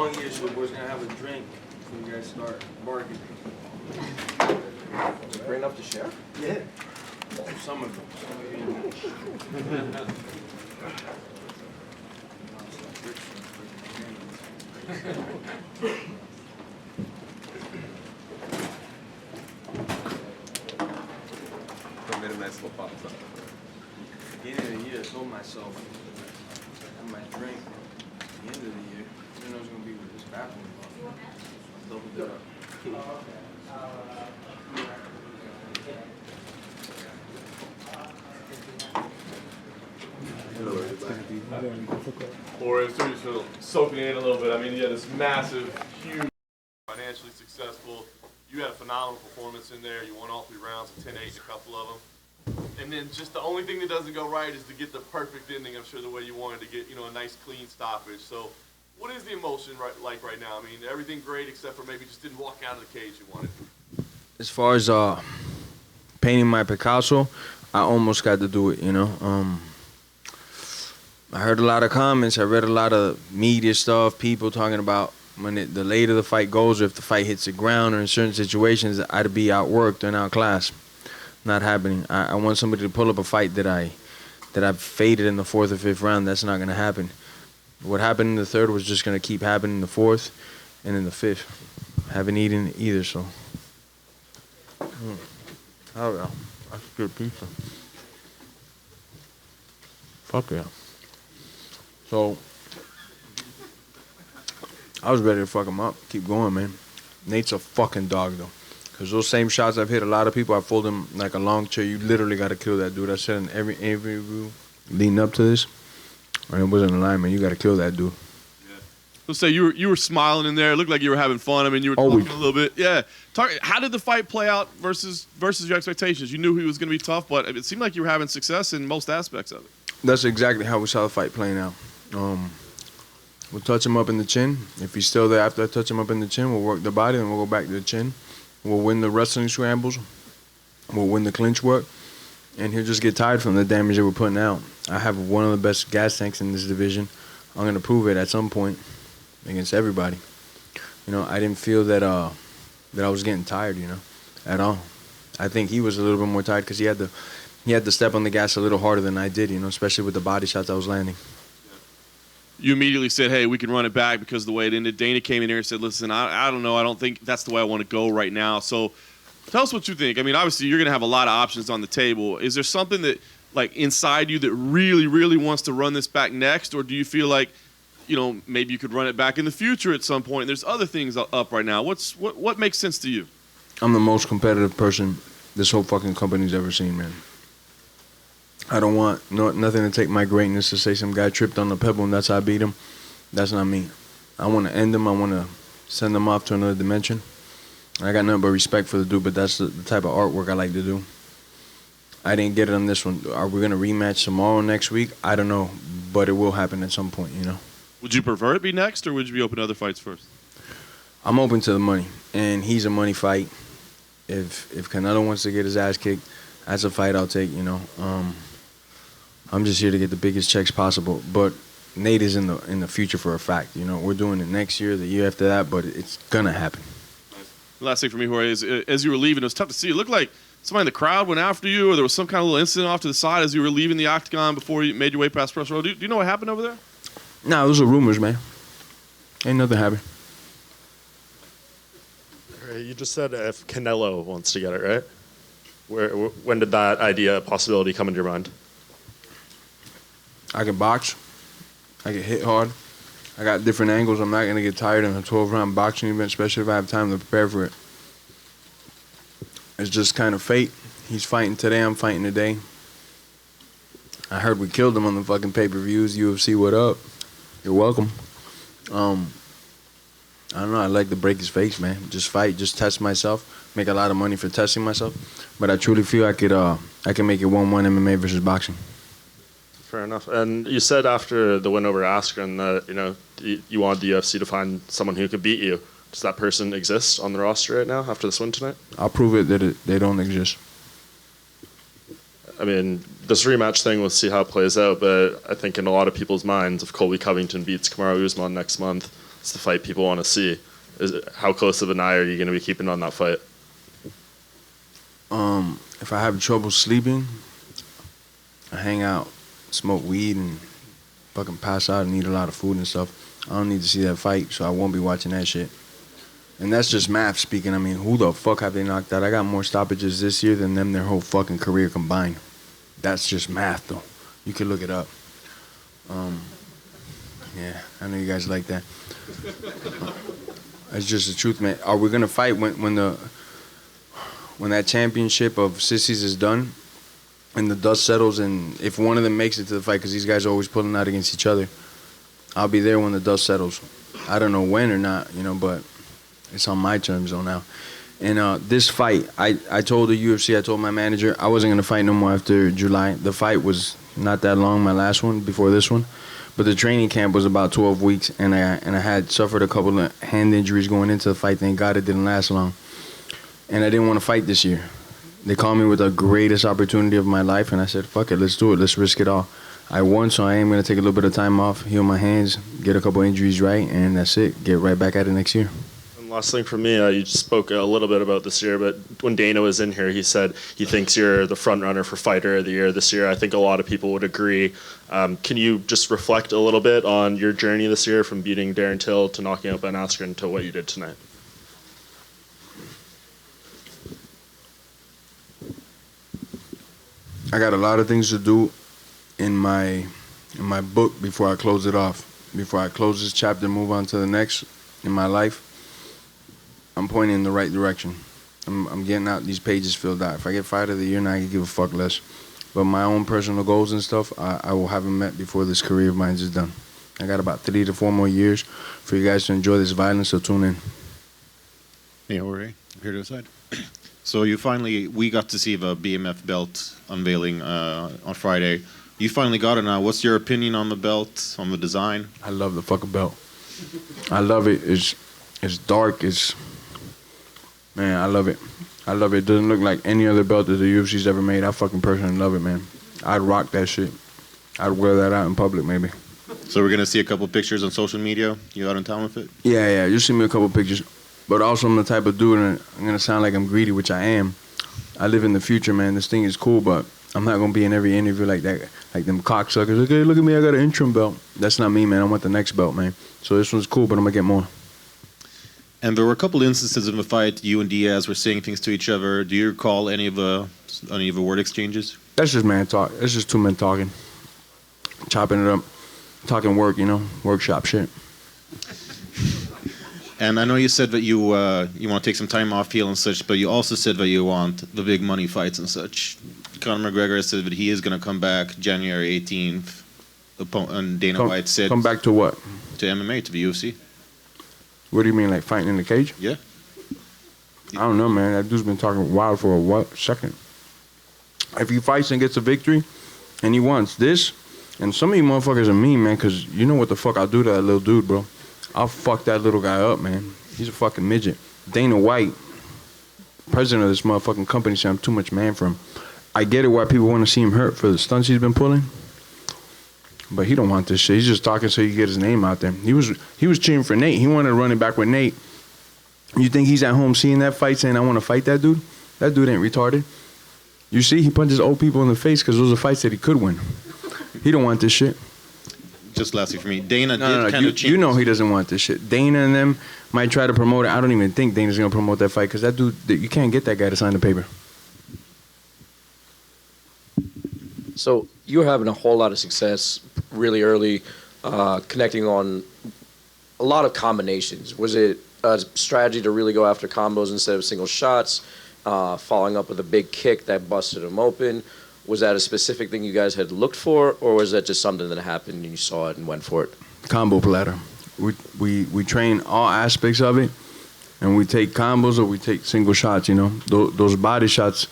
long here, so the boys gonna have a drink before you guys start bargaining. Is it great enough to share? Yeah. Some of them. I made a nice little pop up. Beginning of the year, I told myself I have my drink at the end of the year. I didn't know it was gonna be with this bathroom. I doubled it up. Or as soon as you're soaking it in a little bit, I mean, you had this massive, huge, financially successful. You had a phenomenal performance in there. You won all 3 rounds, 10-8 in a couple of them. And then just the only thing that doesn't go right is to get the perfect ending, I'm sure, the way you wanted to get, you know, a nice clean stoppage. So what is the emotion like right now? I mean, everything great except for maybe just didn't walk out of the cage you wanted. As far as painting my Picasso, I almost got to do it, you know. I heard a lot of comments. I read a lot of media stuff, people talking about the later the fight goes, or if the fight hits the ground, or in certain situations, I'd be outworked or outclassed. Not happening. I want somebody to pull up a fight that I've faded in the 4th or 5th round. That's not going to happen. What happened in the 3rd was just going to keep happening in the 4th and in the 5th. Haven't eaten either, so. Oh yeah, that's good pizza. Fuck yeah. So, I was ready to fuck him up. Keep going, man. Nate's a fucking dog, though. Because those same shots I've hit a lot of people, I fold him like a long chair. You literally got to kill that dude. I said in every interview leading up to this, or it wasn't a line, man. You got to kill that dude. Let's say you were smiling in there. It looked like you were having fun. I mean, you were talking a little bit. Yeah. How did the fight play out versus your expectations? You knew he was going to be tough, but it seemed like you were having success in most aspects of it. That's exactly how we saw the fight playing out. We'll touch him up in the chin. If he's still there after I touch him up in the chin, we'll work the body, and we'll go back to the chin. We'll win the wrestling scrambles. We'll win the clinch work. And he'll just get tired from the damage that we're putting out. I have one of the best gas tanks in this division. I'm going to prove it at some point against everybody. You know, I didn't feel that I was getting tired, you know, at all. I think he was a little bit more tired because he had to step on the gas a little harder than I did, you know, especially with the body shots I was landing. You immediately said, hey, we can run it back because of the way it ended. Dana came in here and said, listen, I don't know. I don't think that's the way I want to go right now. So tell us what you think. I mean, obviously, you're going to have a lot of options on the table. Is there something that, like, inside you that really, really wants to run this back next? Or do you feel like, you know, maybe you could run it back in the future at some point? There's other things up right now. What makes sense to you? I'm the most competitive person this whole fucking company's ever seen, man. I don't want nothing to take my greatness to say some guy tripped on the pebble and that's how I beat him. That's not me. I want to end him. I want to send him off to another dimension. I got nothing but respect for the dude, but that's the type of artwork I like to do. I didn't get it on this one. Are we going to rematch tomorrow, next week? I don't know, but it will happen at some point, you know. Would you prefer it be next, or would you be open to other fights first? I'm open to the money, and he's a money fight. If Canelo wants to get his ass kicked, that's a fight I'll take, you know. I'm just here to get the biggest checks possible, but Nate is in the future for a fact. You know, we're doing it next year, the year after that, but it's gonna happen. The last thing for me, Jorge, is as you were leaving, it was tough to see. It looked like somebody in the crowd went after you, or there was some kind of little incident off to the side as you were leaving the octagon before you made your way past press row. Do you know what happened over there? Nah, those are rumors, man. Ain't nothing happened. You just said if Canelo wants to get it, right? When did that idea, possibility come into your mind? I can box. I can hit hard. I got different angles. I'm not going to get tired in a 12-round boxing event, especially if I have time to prepare for it. It's just kind of fate. He's fighting today. I'm fighting today. I heard we killed him on the fucking pay-per-views. UFC, what up? You're welcome. I don't know. I like to break his face, man. Just fight. Just test myself. Make a lot of money for testing myself. But I truly feel I can make it 1-1 MMA versus boxing. Fair enough. And you said after the win over Askren that you wanted the UFC to find someone who could beat you. Does that person exist on the roster right now after this win tonight? I'll prove it that they don't exist. I mean, this rematch thing, we'll see how it plays out, but I think in a lot of people's minds, if Colby Covington beats Kamaru Usman next month, It's the fight people want to see. How close of an eye are you going to be keeping on that fight? If I have trouble sleeping, I hang out, smoke weed, and fucking pass out and eat a lot of food and stuff. I don't need to see that fight, so I won't be watching that shit. And that's just math speaking. I mean, who the fuck have they knocked out? I got more stoppages this year than them their whole fucking career combined. That's just math, though. You can look it up. Yeah, I know you guys like that. That's just the truth, man. Are we gonna fight when that championship of sissies is done and the dust settles, and if one of them makes it to the fight, because these guys are always pulling out against each other, I'll be there when the dust settles. I don't know when or not, but it's on my terms though now. And this fight, I told the UFC, I told my manager I wasn't gonna fight no more after July. The fight was not that long, my last one before this one, but the training camp was about 12 weeks, and I had suffered a couple of hand injuries going into the fight. Thank God it didn't last long. And I didn't want to fight this year. They called me with the greatest opportunity of my life, and I said, fuck it, let's do it. Let's risk it all. I won, so I am going to take a little bit of time off, heal my hands, get a couple injuries right, and that's it. Get right back at it next year. And last thing for me, you spoke a little bit about this year, but when Dana was in here, he said he thinks you're the front runner for Fighter of the Year this year. I think a lot of people would agree. Can you just reflect a little bit on your journey this year from beating Darren Till to knocking out Ben Askren to what you did tonight? I got a lot of things to do in my book before I close it off. Before I close this chapter and move on to the next in my life, I'm pointing in the right direction. I'm getting out these pages filled out. If I get Fighter of the Year, now I can give a fuck less. But my own personal goals and stuff, I will have them met before this career of mine is done. I got about 3 to 4 more years for you guys to enjoy this violence, so tune in. Hey, Jorge, here to the side. So we got to see the BMF belt unveiling on Friday. You finally got it now. What's your opinion on the belt, on the design? I love the fucking belt. I love it. It's dark. Man, I love it. I love it. It doesn't look like any other belt that the UFC's ever made. I fucking personally love it, man. I'd rock that shit. I'd wear that out in public, maybe. So we're going to see a couple pictures on social media? You out in town with it? Yeah. You'll see me a couple pictures. But also, I'm the type of dude, and I'm going to sound like I'm greedy, which I am. I live in the future, man. This thing is cool, but I'm not going to be in every interview like that, like them cocksuckers. Okay, look at me, I got an interim belt. That's not me, man. I want the next belt, man. So this one's cool, but I'm going to get more. And there were a couple instances in the fight, you and Diaz were saying things to each other. Do you recall any of the word exchanges? That's just man talk. That's just two men talking. Chopping it up. Talking work, workshop shit. And I know you said that you want to take some time off, heal and such, but you also said that you want the big money fights and such. Conor McGregor has said that he is going to come back January 18th, and Dana White said... Come back to what? To MMA, to the UFC. What do you mean, like fighting in the cage? Yeah. I don't know, man. That dude's been talking wild for a second. If he fights and gets a victory, and he wants this, and some of you motherfuckers are mean, man, because you know what the fuck I'll do to that little dude, bro. I'll fuck that little guy up, man. He's a fucking midget. Dana White, president of this motherfucking company, said I'm too much man for him. I get it why people want to see him hurt for the stunts he's been pulling, but he don't want this shit. He's just talking so he can get his name out there. He was cheering for Nate. He wanted to run it back with Nate. You think he's at home seeing that fight saying, I want to fight that dude? That dude ain't retarded. You see, he punches old people in the face because those are fights that he could win. He don't want this shit. Just lastly for me, Dana did kind of change. You know he doesn't want this shit. Dana and them might try to promote it. I don't even think Dana's going to promote that fight because that dude, you can't get that guy to sign the paper. So you were having a whole lot of success really early, connecting on a lot of combinations. Was it a strategy to really go after combos instead of single shots, following up with a big kick that busted him open? Was that a specific thing you guys had looked for, or was that just something that happened and you saw it and went for it? Combo platter. We train all aspects of it, and we take combos or we take single shots, Those body shots,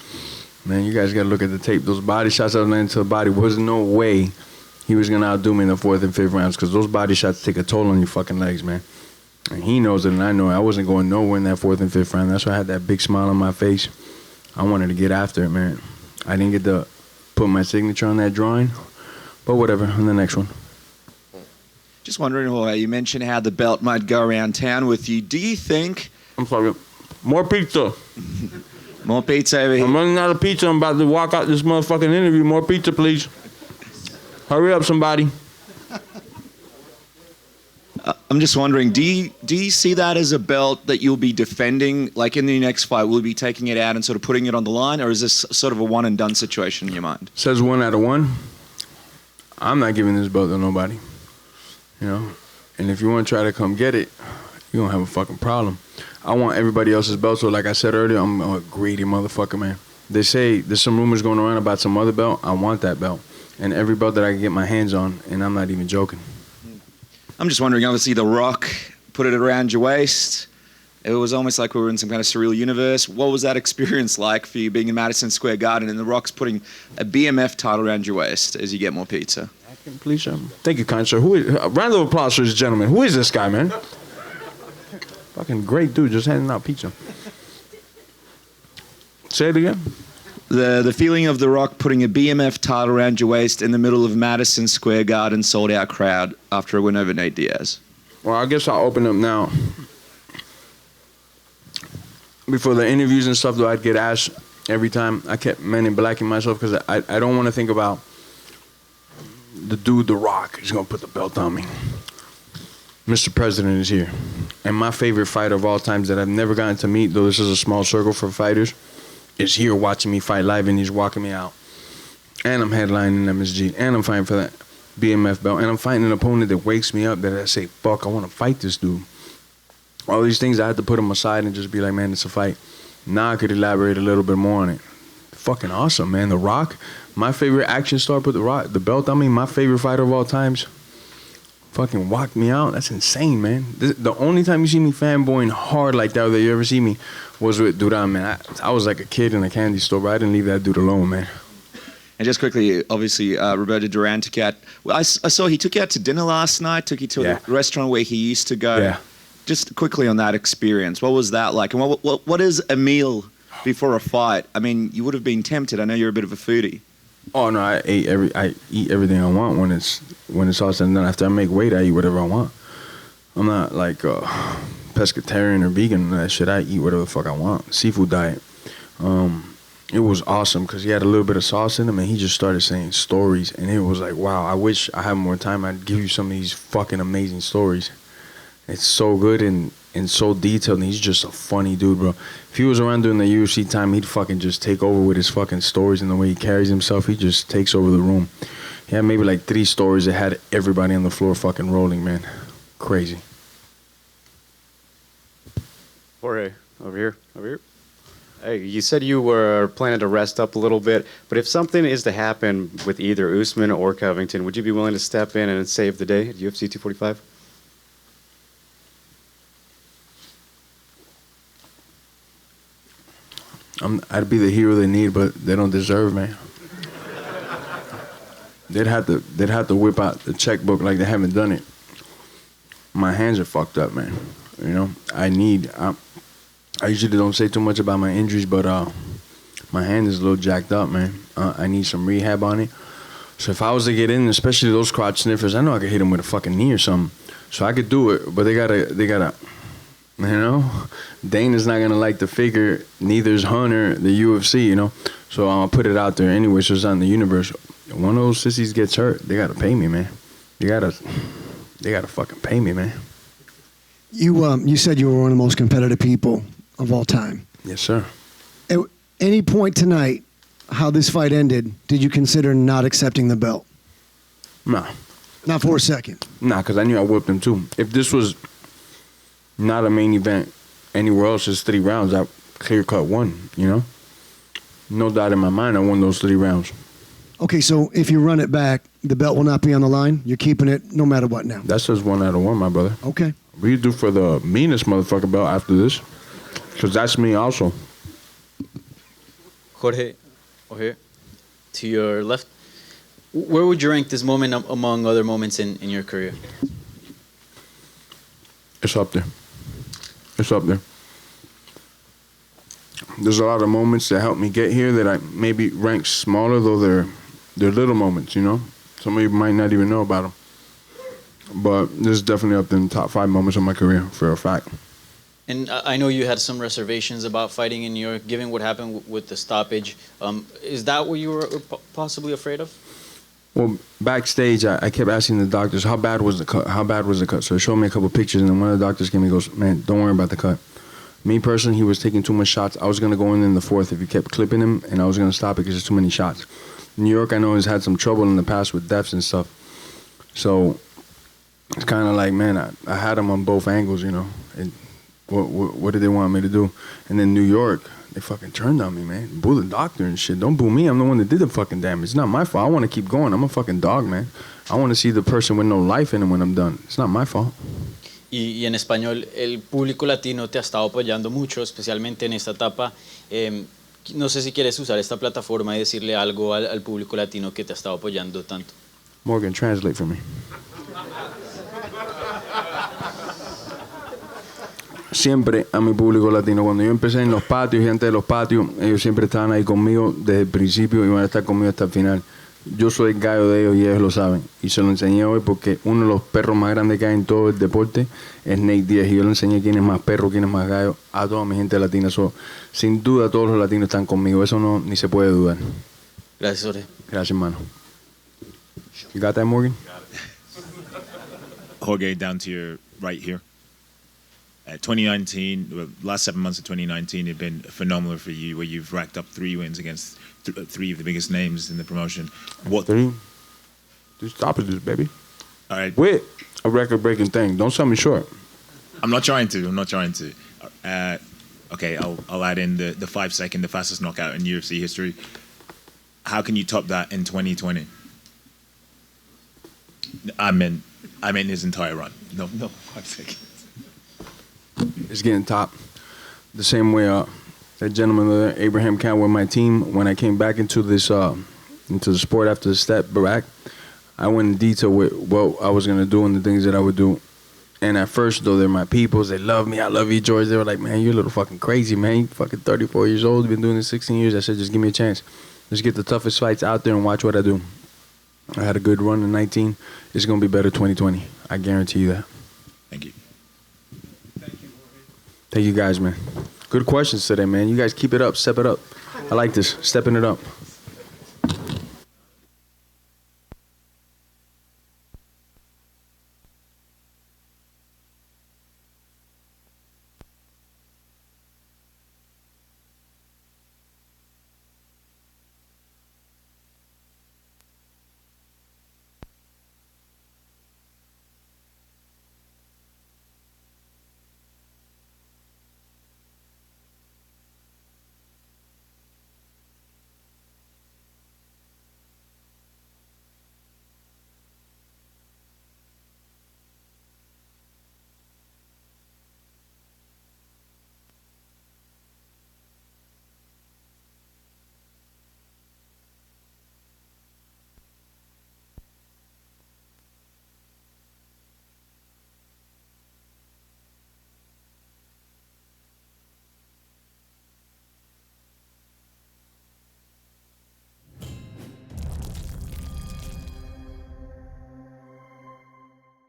man, you guys got to look at the tape. Those body shots I was landing to the body, was no way he was going to outdo me in the 4th and 5th rounds because those body shots take a toll on your fucking legs, man. And he knows it and I know it. I wasn't going nowhere in that 4th and 5th round. That's why I had that big smile on my face. I wanted to get after it, man. I didn't get to put my signature on that drawing, but whatever, on the next one. Just wondering, Jorge, you mentioned how the belt might go around town with you. Do you think... I'm sorry. More pizza. More pizza over here. I'm running out of pizza. I'm about to walk out this motherfucking interview. More pizza, please. Hurry up, somebody. I'm just wondering, do you see that as a belt that you'll be defending, like in the next fight? Will you be taking it out and sort of putting it on the line, or is this sort of a one-and-done situation in your mind? Says 1 out of 1. I'm not giving this belt to nobody. You know? And if you want to try to come get it, you're going to have a fucking problem. I want everybody else's belt, so like I said earlier, I'm a greedy motherfucker, man. They say there's some rumors going around about some other belt. I want that belt. And every belt that I can get my hands on, and I'm not even joking. I'm just wondering, obviously, The Rock put it around your waist. It was almost like we were in some kind of surreal universe. What was that experience like for you being in Madison Square Garden and The Rock's putting a BMF title around your waist as you get more pizza? Please, sir. Thank you, kind sir. Round of applause for this gentleman. Who is this guy, man? Fucking great dude, just handing out pizza. Say it again. The feeling of The Rock putting a BMF title around your waist in the middle of Madison Square Garden sold-out crowd after a win over Nate Diaz. Well, I guess I'll open up now. Before the interviews and stuff, though, I'd get asked every time. I kept men in blacking myself because I don't want to think about the dude, The Rock, is going to put the belt on me. Mr. President is here. And my favorite fighter of all times that I've never gotten to meet, though this is a small circle for fighters, is here watching me fight live, and he's walking me out. And I'm headlining MSG, and I'm fighting for that BMF belt, and I'm fighting an opponent that wakes me up, that I say, fuck, I want to fight this dude. All these things, I had to put them aside and just be like, man, it's a fight. Now I could elaborate a little bit more on it. Fucking awesome, man. The Rock, my favorite action star, put the belt on me, my favorite fighter of all times, fucking walked me out. That's insane, man. The only time you see me fanboying hard like that you ever see me was with Duran, man. I was like a kid in a candy store, but I didn't leave that dude alone, man. And just quickly, obviously, Roberto Duran took you out. Well, I saw he took you out to dinner last night, took you to a restaurant where he used to go. Yeah. Just quickly on that experience, what was that like? And what is a meal before a fight? I mean, you would have been tempted. I know you're a bit of a foodie. Oh no, I eat everything I want when it's all said and done. After I make weight, I eat whatever I want. I'm not like pescatarian or vegan and that shit. I eat whatever the fuck I want. Seafood diet. It was awesome because he had a little bit of sauce in him, and he just started saying stories, and it was like, wow, I wish I had more time. I'd give you some of these fucking amazing stories. It's so good and so detailed, and he's just a funny dude, bro. If he was around during the UFC time, he'd fucking just take over with his fucking stories and the way he carries himself. He just takes over the room. He had maybe like 3 stories that had everybody on the floor fucking rolling, man. Crazy. Jorge, over here. Hey, you said you were planning to rest up a little bit, but if something is to happen with either Usman or Covington, would you be willing to step in and save the day at UFC 245? I'd be the hero they need, but they don't deserve, man. They'd have to whip out the checkbook like they haven't done it. My hands are fucked up, man. You know, I usually don't say too much about my injuries, but my hand is a little jacked up, man. I need some rehab on it. So if I was to get in, especially those crotch sniffers, I know I could hit them with a fucking knee or something. So I could do it, but they gotta, you know, Dana's not gonna like the figure. Neither's Hunter, the UFC, you know. So I'll put it out there anyway. So it's out in the universe. One of those sissies gets hurt, they gotta pay me, man. They gotta fucking pay me, man. You said you were one of the most competitive people of all time. Yes, sir. At any point tonight, how this fight ended, did you consider not accepting the belt? No. Not for a second? Nah, because I knew I whipped him too. If this was not a main event anywhere else, it's 3 rounds, I clear-cut won, you know? No doubt in my mind I won those 3 rounds. Okay, so if you run it back, the belt will not be on the line? You're keeping it no matter what now? That's just 1 out of 1, my brother. Okay. We do for the meanest motherfucker belt after this, because that's me also. Jorge, over here, to your left. Where would you rank this moment among other moments in your career? It's up there. It's up there. There's a lot of moments that helped me get here that I maybe rank smaller, though they're little moments, you know? Some of you might not even know about them. But this is definitely up in the top 5 moments of my career, for a fact. And I know you had some reservations about fighting in New York, given what happened with the stoppage. Is that what you were possibly afraid of? Well, backstage, I kept asking the doctors, how bad was the cut? How bad was the cut? So they showed me a couple pictures, and then one of the doctors came and goes, man, don't worry about the cut. Me personally, he was taking too much shots. I was going to go in the 4th if he kept clipping him, and I was going to stop it because there's too many shots. New York, I know, has had some trouble in the past with deaths and stuff. So it's kind of like, man, I had him on both angles, you know. And what did they want me to do? And then New York, they fucking turned on me, man. Boo the doctor and shit. Don't boo me. I'm the one that did the fucking damage. It's not my fault. I want to keep going. I'm a fucking dog, man. I want to see the person with no life in him when I'm done. It's not my fault. Y en español, el público latino te ha estado apoyando mucho, especialmente en esta etapa. No sé si quieres usar esta plataforma y decirle algo al público latino que te ha estado apoyando tanto. Morgan, translate for me. Siempre a mi público latino, cuando yo empecé en los patios y antes de los patios, ellos siempre estaban ahí conmigo desde el principio y van a estar conmigo hasta el final. Yo soy el gallo de ellos y ellos lo saben. Y se lo enseñé hoy porque uno de los perros más grandes que hay en todo el deporte es Nate Diaz. Y yo le enseñé quién es más perro, quién es más gallo a toda mi gente latina. Sin duda todos los latinos están conmigo. Eso no ni se puede dudar. Gracias, Jorge. Gracias, hermano. You got that, Morgan? Jorge, down to your right here. 2019, well, last 7 months of 2019 have been phenomenal for you, where you've racked up 3 wins against 3 of the biggest names in the promotion. What? 3 stoppages, baby. All right. With a record-breaking thing. Don't sell me short. I'm not trying to. Okay, I'll add in the 5-second, the fastest knockout in UFC history. How can you top that in 2020? I meant his entire run. No, 5 seconds. It's getting top. The same way that gentleman there, Abraham Count, with my team, when I came back into this into the sport after the step back, I went in detail with what I was going to do and the things that I would do. And at first, though, they're my peoples. They love me. I love you, George. They were like, man, you're a little fucking crazy, man. You're fucking 34 years old. You've been doing this 16 years. I said, just give me a chance. Let's get the toughest fights out there and watch what I do. I had a good run in 19. It's going to be better 2020. I guarantee you that. Thank you. Thank you guys, man. Good questions today, man. You guys keep it up. Step it up. I like this. Stepping it up.